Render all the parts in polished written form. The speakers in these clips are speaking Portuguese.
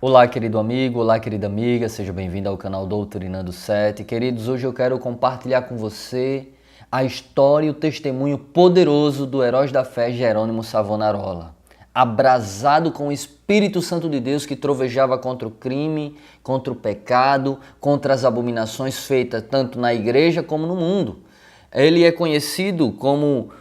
Olá, querido amigo, olá, querida amiga, seja bem-vindo ao canal Doutrinando 7. Queridos, hoje eu quero compartilhar com você a história e o testemunho poderoso do herói da fé Jerônimo Savonarola. Abrasado com o Espírito Santo de Deus que trovejava contra o crime, contra o pecado, contra as abominações feitas tanto na igreja como no mundo. Ele é conhecido como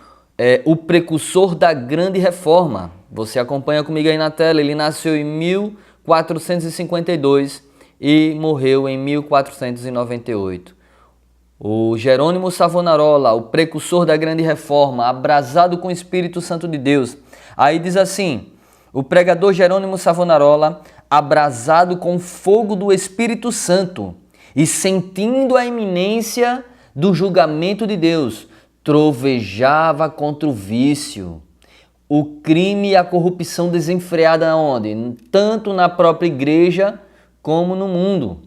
o precursor da grande reforma. Você acompanha comigo aí na tela, ele nasceu em 1452 e morreu em 1498. O Jerônimo Savonarola, o precursor da grande reforma, abrasado com o Espírito Santo de Deus. Aí diz assim, o pregador Jerônimo Savonarola, abrasado com o fogo do Espírito Santo e sentindo a iminência do julgamento de Deus, trovejava contra o vício, o crime e a corrupção desenfreada onde? Tanto na própria igreja como no mundo.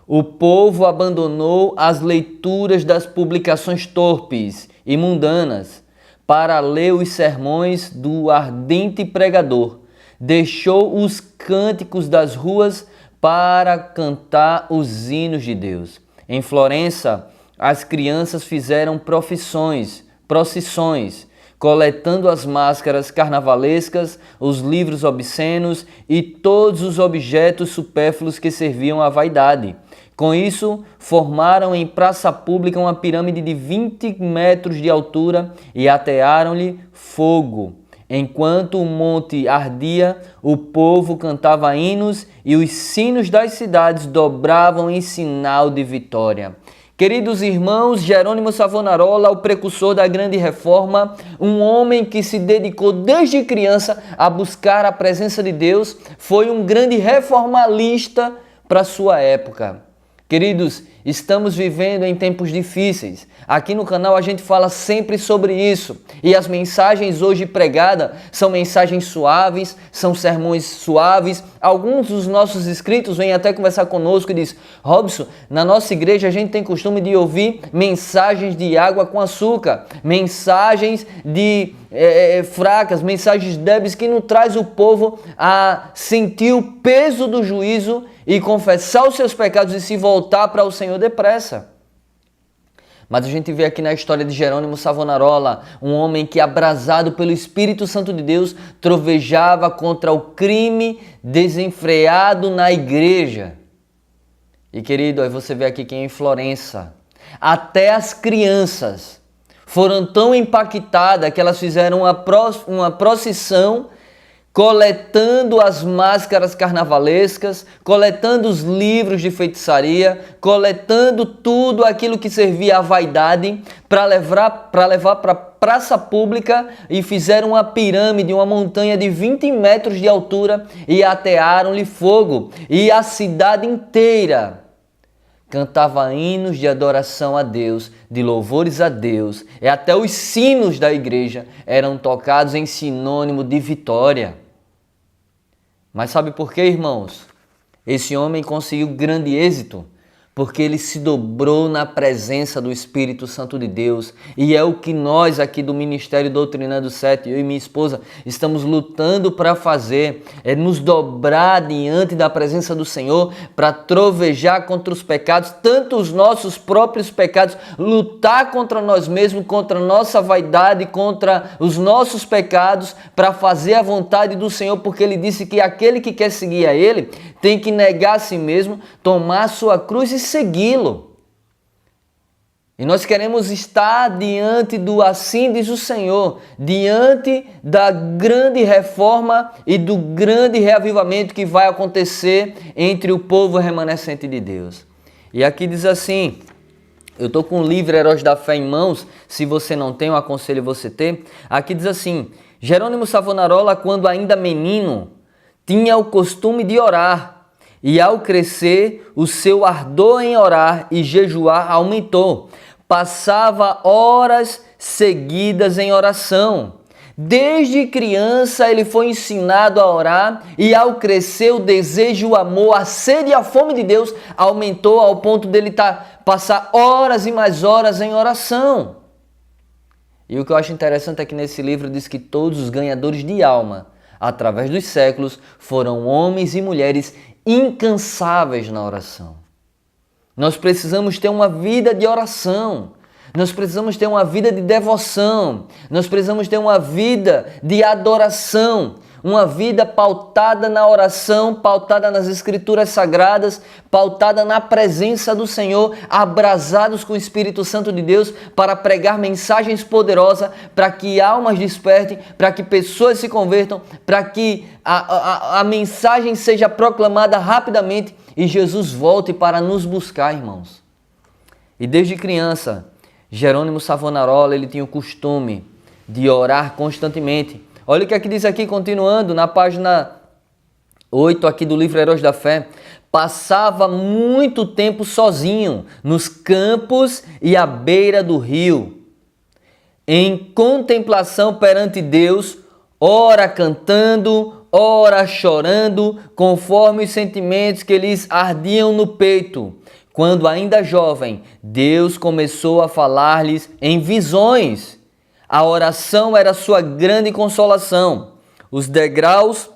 O povo abandonou as leituras das publicações torpes e mundanas para ler os sermões do ardente pregador. Deixou os cânticos das ruas para cantar os hinos de Deus. Em Florença, as crianças fizeram procissões, coletando as máscaras carnavalescas, os livros obscenos e todos os objetos supérfluos que serviam à vaidade. Com isso, formaram em praça pública uma pirâmide de 20 metros de altura e atearam-lhe fogo. Enquanto o monte ardia, o povo cantava hinos e os sinos das cidades dobravam em sinal de vitória. Queridos irmãos, Jerônimo Savonarola, o precursor da grande reforma, um homem que se dedicou desde criança a buscar a presença de Deus, foi um grande reformalista para sua época. Queridos, estamos vivendo em tempos difíceis. Aqui no canal a gente fala sempre sobre isso. E as mensagens hoje pregadas são mensagens suaves, são sermões suaves. Alguns dos nossos inscritos vêm até conversar conosco e dizem: Robson, na nossa igreja a gente tem costume de ouvir mensagens de água com açúcar, mensagens de fracas, mensagens débeis que não traz o povo a sentir o peso do juízo e confessar os seus pecados e se voltar para o Senhor depressa. Mas a gente vê aqui na história de Jerônimo Savonarola, um homem que, abrasado pelo Espírito Santo de Deus, trovejava contra o crime desenfreado na igreja. E querido, aí você vê aqui que em Florença, até as crianças foram tão impactadas que elas fizeram uma procissão coletando as máscaras carnavalescas, coletando os livros de feitiçaria, coletando tudo aquilo que servia à vaidade para levar para a praça pública e fizeram uma pirâmide, uma montanha de 20 metros de altura e atearam-lhe fogo. E a cidade inteira cantava hinos de adoração a Deus, de louvores a Deus, e até os sinos da igreja eram tocados em sinônimo de vitória. Mas sabe por quê, irmãos? Esse homem conseguiu grande êxito porque ele se dobrou na presença do Espírito Santo de Deus. E é o que nós aqui do Ministério Doutrinando 7, eu e minha esposa, estamos lutando para fazer, é nos dobrar diante da presença do Senhor para trovejar contra os pecados, tanto os nossos próprios pecados, lutar contra nós mesmos, contra a nossa vaidade, contra os nossos pecados, para fazer a vontade do Senhor, porque Ele disse que aquele que quer seguir a Ele tem que negar a si mesmo, tomar a sua cruz e segui-lo. E nós queremos estar diante do assim diz o Senhor, diante da grande reforma e do grande reavivamento que vai acontecer entre o povo remanescente de Deus. E aqui diz assim, eu estou com o livro Heróis da Fé em mãos, se você não tem, eu aconselho você ter. Aqui diz assim, Jerônimo Savonarola, quando ainda menino, tinha o costume de orar. E ao crescer, o seu ardor em orar e jejuar aumentou. Passava horas seguidas em oração. Desde criança ele foi ensinado a orar e ao crescer o desejo, o amor, a sede e a fome de Deus aumentou ao ponto dele passar horas e mais horas em oração. E o que eu acho interessante é que nesse livro diz que todos os ganhadores de alma através dos séculos, foram homens e mulheres incansáveis na oração. Nós precisamos ter uma vida de oração. Nós precisamos ter uma vida de devoção. Nós precisamos ter uma vida de adoração. Uma vida pautada na oração, pautada nas Escrituras Sagradas, pautada na presença do Senhor, abrasados com o Espírito Santo de Deus para pregar mensagens poderosas, para que almas despertem, para que pessoas se convertam, para que a mensagem seja proclamada rapidamente e Jesus volte para nos buscar, irmãos. E desde criança, Jerônimo Savonarola, ele tinha o costume de orar constantemente. Olha o que aqui diz aqui, continuando, na página 8 aqui do livro Heróis da Fé. Passava muito tempo sozinho, nos campos e à beira do rio, em contemplação perante Deus, ora cantando, ora chorando, conforme os sentimentos que lhes ardiam no peito. Quando ainda jovem, Deus começou a falar-lhes em visões. A oração era sua grande consolação. Os degraus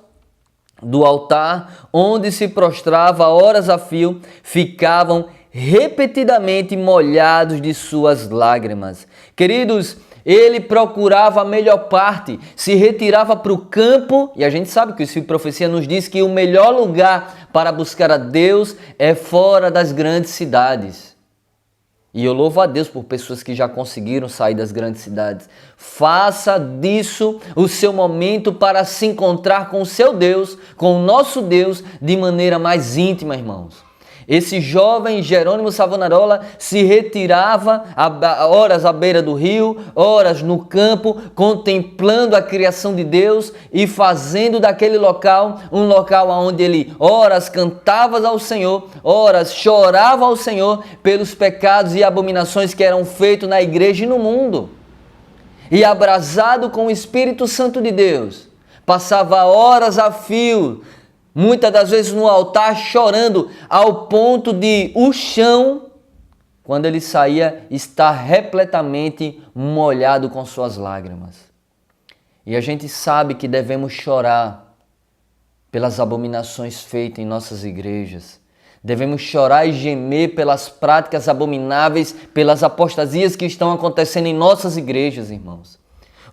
do altar, onde se prostrava horas a fio, ficavam repetidamente molhados de suas lágrimas. Queridos, ele procurava a melhor parte, se retirava para o campo, e a gente sabe que a profecia nos diz que o melhor lugar para buscar a Deus é fora das grandes cidades. E eu louvo a Deus por pessoas que já conseguiram sair das grandes cidades. Faça disso o seu momento para se encontrar com o seu Deus, com o nosso Deus, de maneira mais íntima, irmãos. Esse jovem Jerônimo Savonarola se retirava horas à beira do rio, horas no campo, contemplando a criação de Deus e fazendo daquele local um local onde ele horas cantava ao Senhor, horas chorava ao Senhor pelos pecados e abominações que eram feitos na igreja e no mundo. E abrasado com o Espírito Santo de Deus, passava horas a fio, muitas das vezes no altar, chorando, ao ponto de o chão, quando ele saía, estar repletamente molhado com suas lágrimas. E a gente sabe que devemos chorar pelas abominações feitas em nossas igrejas. Devemos chorar e gemer pelas práticas abomináveis, pelas apostasias que estão acontecendo em nossas igrejas, irmãos.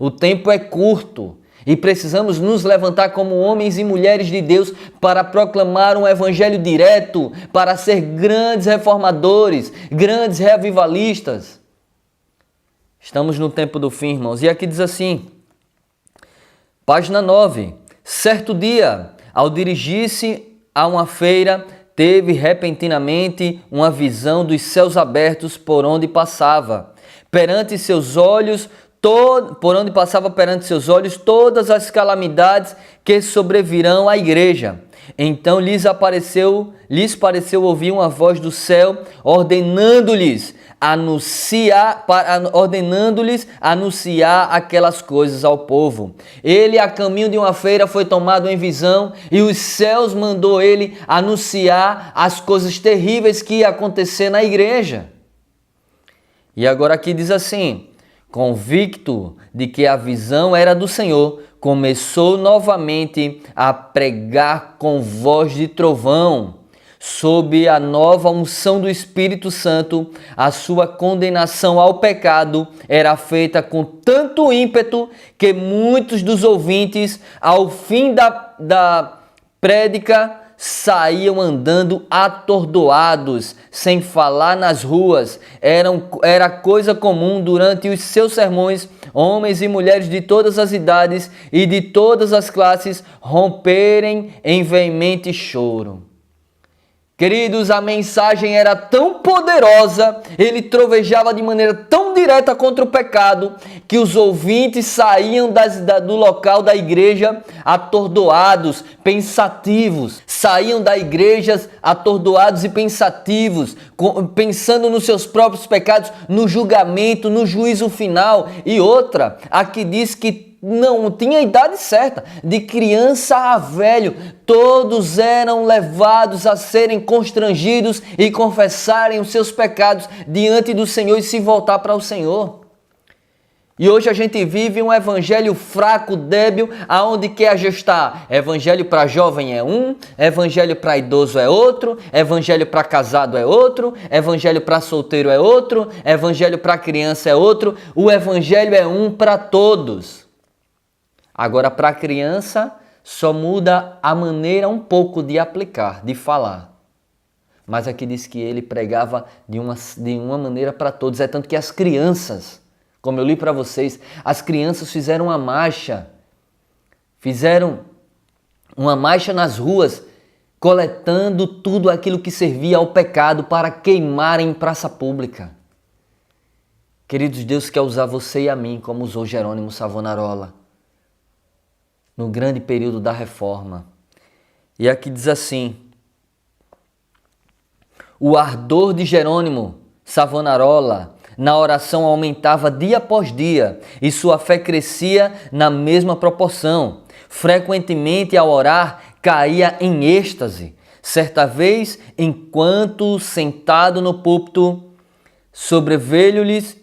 O tempo é curto. E precisamos nos levantar como homens e mulheres de Deus para proclamar um evangelho direto, para ser grandes reformadores, grandes revivalistas. Estamos no tempo do fim, irmãos. E aqui diz assim, página 9. Certo dia, ao dirigir-se a uma feira, teve repentinamente uma visão dos céus abertos por onde passava. Perante seus olhos todas as calamidades que sobrevirão à igreja. Então lhes pareceu ouvir uma voz do céu ordenando-lhes anunciar aquelas coisas ao povo. Ele, a caminho de uma feira, foi tomado em visão e os céus mandou ele anunciar as coisas terríveis que iam acontecer na igreja. E agora aqui diz assim: convicto de que a visão era do Senhor, começou novamente a pregar com voz de trovão. Sob a nova unção do Espírito Santo, a sua condenação ao pecado era feita com tanto ímpeto que muitos dos ouvintes, ao fim da prédica, saíam andando atordoados, sem falar nas ruas. Era coisa comum durante os seus sermões, homens e mulheres de todas as idades e de todas as classes romperem em veemente choro. Queridos, a mensagem era tão poderosa, ele trovejava de maneira tão direta contra o pecado, que os ouvintes saíam do local da igreja atordoados, pensativos. Saíam da igreja atordoados e pensativos, pensando nos seus próprios pecados, no julgamento, no juízo final. E outra, aqui diz que não tinha a idade certa, de criança a velho, todos eram levados a serem constrangidos e confessarem os seus pecados diante do Senhor e se voltar para o Senhor. E hoje a gente vive um evangelho fraco, débil, aonde quer ajustar. Evangelho para jovem é um, evangelho para idoso é outro, evangelho para casado é outro, evangelho para solteiro é outro, evangelho para criança é outro. O evangelho é um para todos. Agora, para a criança, só muda a maneira um pouco de aplicar, de falar. Mas aqui diz que ele pregava de uma maneira para todos. É tanto que as crianças, como eu li para vocês, as crianças fizeram uma marcha nas ruas, coletando tudo aquilo que servia ao pecado para queimar em praça pública. Queridos, Deus quer usar você e a mim, como usou Jerônimo Savonarola, no grande período da Reforma. E aqui diz assim: o ardor de Jerônimo Savonarola na oração aumentava dia após dia e sua fé crescia na mesma proporção. Frequentemente, ao orar, caía em êxtase. Certa vez, enquanto sentado no púlpito, sobreveio-lhes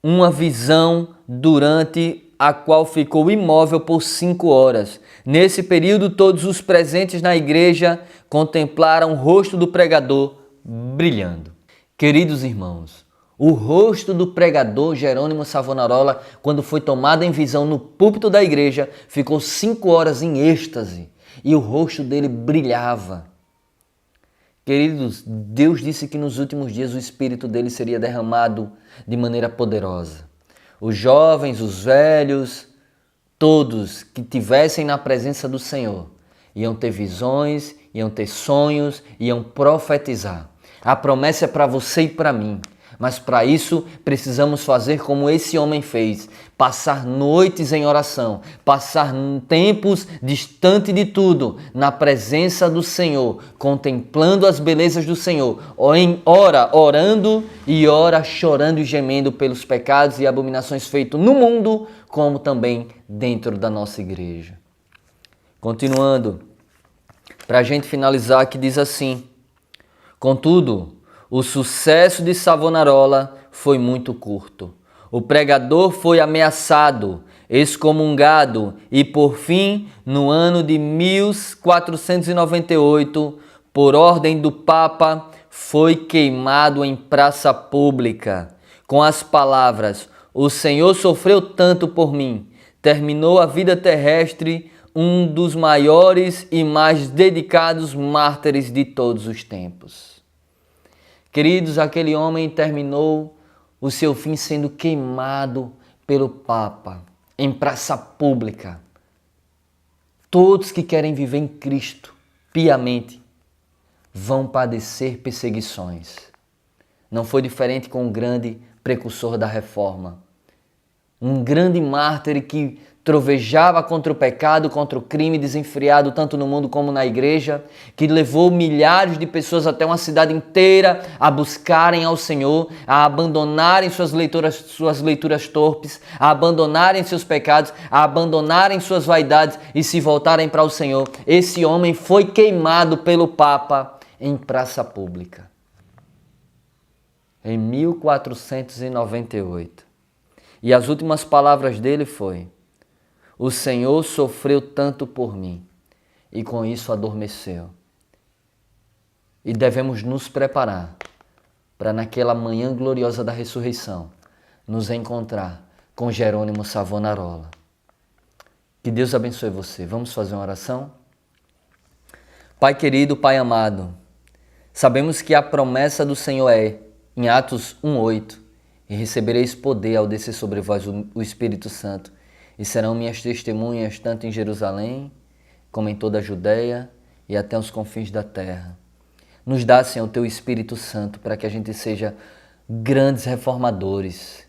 uma visão durante a qual ficou imóvel por 5 horas. Nesse período, todos os presentes na igreja contemplaram o rosto do pregador brilhando. Queridos irmãos, o rosto do pregador Jerônimo Savonarola, quando foi tomado em visão no púlpito da igreja, ficou 5 horas em êxtase e o rosto dele brilhava. Queridos, Deus disse que nos últimos dias o Espírito dele seria derramado de maneira poderosa. Os jovens, os velhos, todos que tivessem na presença do Senhor iam ter visões, iam ter sonhos, iam profetizar. A promessa é para você e para mim. Mas para isso precisamos fazer como esse homem fez, passar noites em oração, passar tempos distante de tudo, na presença do Senhor, contemplando as belezas do Senhor, ora orando e ora chorando e gemendo pelos pecados e abominações feitos no mundo, como também dentro da nossa igreja. Continuando, para a gente finalizar, que diz assim: contudo, o sucesso de Savonarola foi muito curto. O pregador foi ameaçado, excomungado e, por fim, no ano de 1498, por ordem do Papa, foi queimado em praça pública, com as palavras: "O Senhor sofreu tanto por mim, terminou a vida terrestre um dos maiores e mais dedicados mártires de todos os tempos." Queridos, aquele homem terminou o seu fim sendo queimado pelo Papa em praça pública. Todos que querem viver em Cristo piamente vão padecer perseguições. Não foi diferente com o grande precursor da Reforma. Um grande mártir que trovejava contra o pecado, contra o crime, desenfreado tanto no mundo como na igreja, que levou milhares de pessoas até uma cidade inteira a buscarem ao Senhor, a abandonarem suas leituras torpes, a abandonarem seus pecados, a abandonarem suas vaidades e se voltarem para o Senhor. Esse homem foi queimado pelo Papa em praça pública em 1498. E as últimas palavras dele foi: "O Senhor sofreu tanto por mim", e com isso adormeceu. E devemos nos preparar para naquela manhã gloriosa da ressurreição nos encontrar com Jerônimo Savonarola. Que Deus abençoe você. Vamos fazer uma oração? Pai querido, Pai amado, sabemos que a promessa do Senhor é, em Atos 1:8, "E recebereis poder ao descer sobre vós o Espírito Santo, e serão minhas testemunhas tanto em Jerusalém, como em toda a Judéia e até os confins da terra." Nos dá, Senhor, o Teu Espírito Santo para que a gente seja grandes reformadores.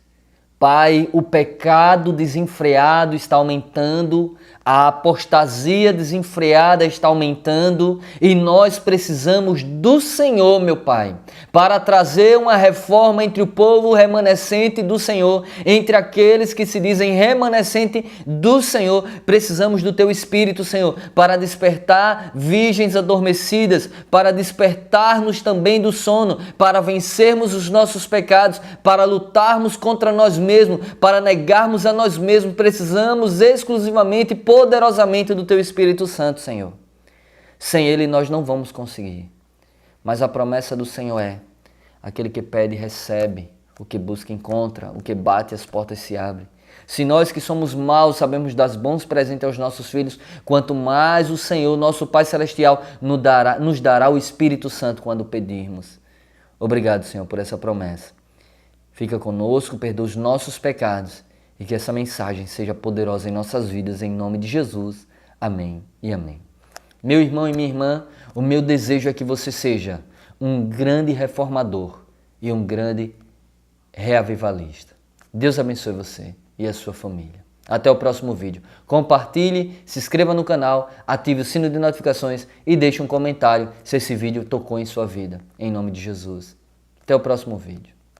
Pai, o pecado desenfreado está aumentando, a apostasia desenfreada está aumentando e nós precisamos do Senhor, meu Pai, para trazer uma reforma entre o povo remanescente do Senhor, entre aqueles que se dizem remanescente do Senhor. Precisamos do Teu Espírito, Senhor, para despertar virgens adormecidas, para despertar-nos também do sono, para vencermos os nossos pecados, para lutarmos contra nós mesmos, para negarmos a nós mesmos, precisamos exclusivamente e poderosamente do Teu Espírito Santo, Senhor. Sem Ele nós não vamos conseguir. Mas a promessa do Senhor é: aquele que pede, recebe, o que busca, encontra, o que bate, as portas se abrem. Se nós que somos maus sabemos dar bons presentes aos nossos filhos, quanto mais o Senhor, nosso Pai Celestial, nos dará o Espírito Santo quando pedirmos. Obrigado, Senhor, por essa promessa. Fica conosco, perdoa os nossos pecados e que essa mensagem seja poderosa em nossas vidas, em nome de Jesus. Amém e amém. Meu irmão e minha irmã, o meu desejo é que você seja um grande reformador e um grande reavivalista. Deus abençoe você e a sua família. Até o próximo vídeo. Compartilhe, se inscreva no canal, ative o sino de notificações e deixe um comentário se esse vídeo tocou em sua vida. Em nome de Jesus. Até o próximo vídeo.